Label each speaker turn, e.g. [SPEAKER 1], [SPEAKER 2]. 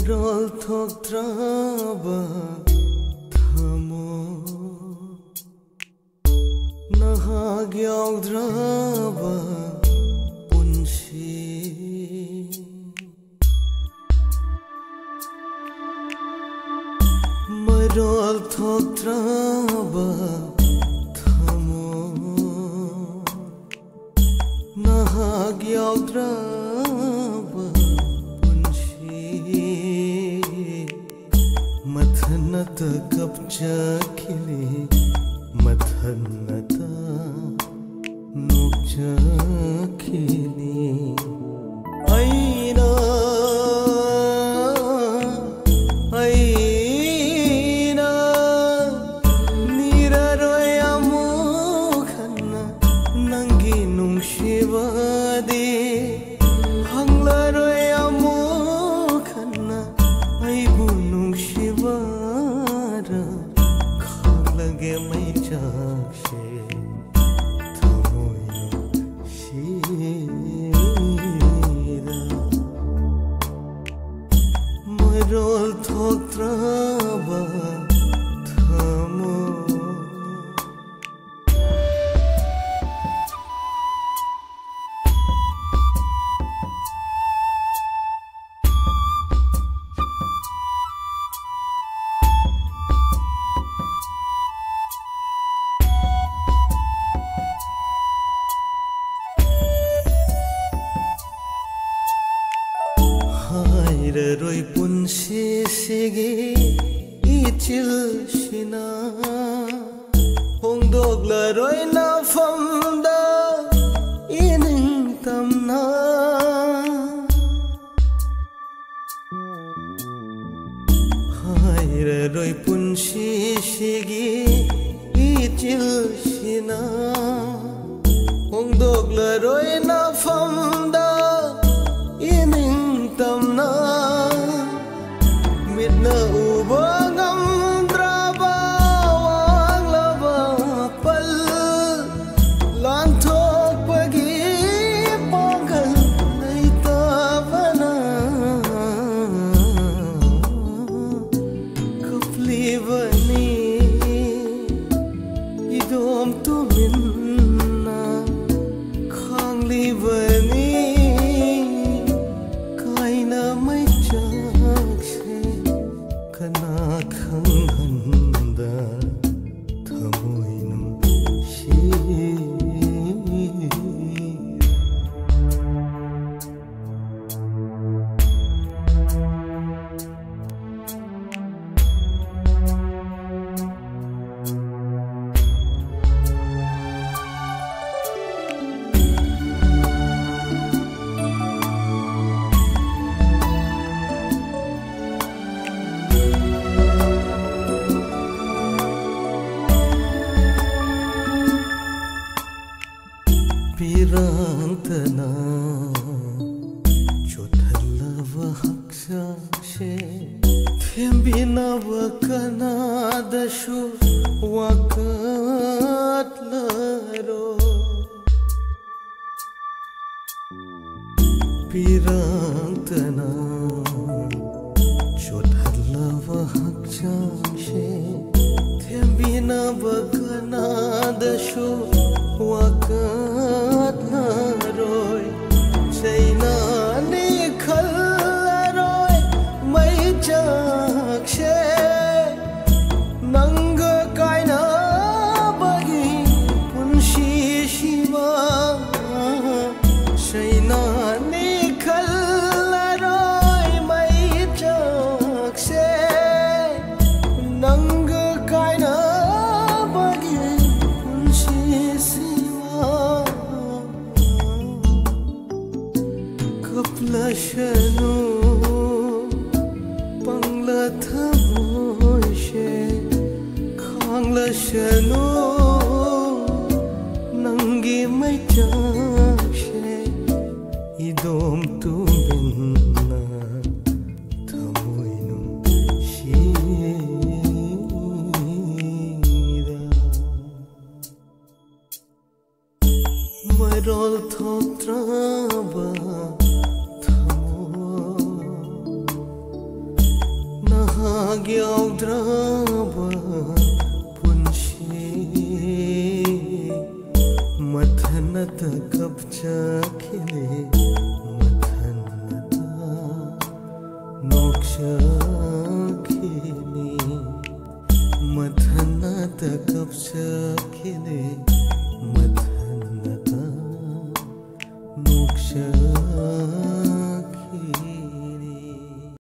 [SPEAKER 1] Marol thoktraba thamo nahag yaugdraba punshi Marol thoktraba thamo nahag yaugdraba Mathanata kapcha khili mathanata nokcha khili aina niraroya mukhanna nangi nungshivade hanglaroya mukhanna aibu nungshivara khalage mai chakshe thamoina shira marol thoktraba thamo Roi punsi sigi ichil shina hongdog la roi na famda ining tamna roi punsi sigi ichil shina hongdog la roi na famda ining tamna Midna ubangam draba wanglaba pal lanthok pagi pagal naitavana kaplivani idom tuminna khanglivani kaina mai kana khanganda thamoinam shira Pirantana Chothalava haksashe Thembinava kanadashu wakatlaro Pirantana Chothalava haksashe Thembinava kanadashu Wakatlaroi Chaina nikhallaroi mai chakshe nanga kaina bagi punshi shiva Chaina nikhallaroi mai chakshe nanga kaina bagi punshi Kaplashanu pangla thamoishe khanglashanu nangi mai chakshe idom tuminna thamoinum shira Marol thoktraba ꯌꯥꯎꯗ꯭ꯔꯕ ꯄꯨꯟꯁꯤ ꯃꯊꯟꯇ ꯀꯞꯆꯈꯤꯅꯦ ꯃꯊꯟꯇ ꯅꯣꯛꯆꯈꯤꯅꯤ ꯃꯊꯟꯇ ꯀꯞꯆꯈꯤꯅꯦ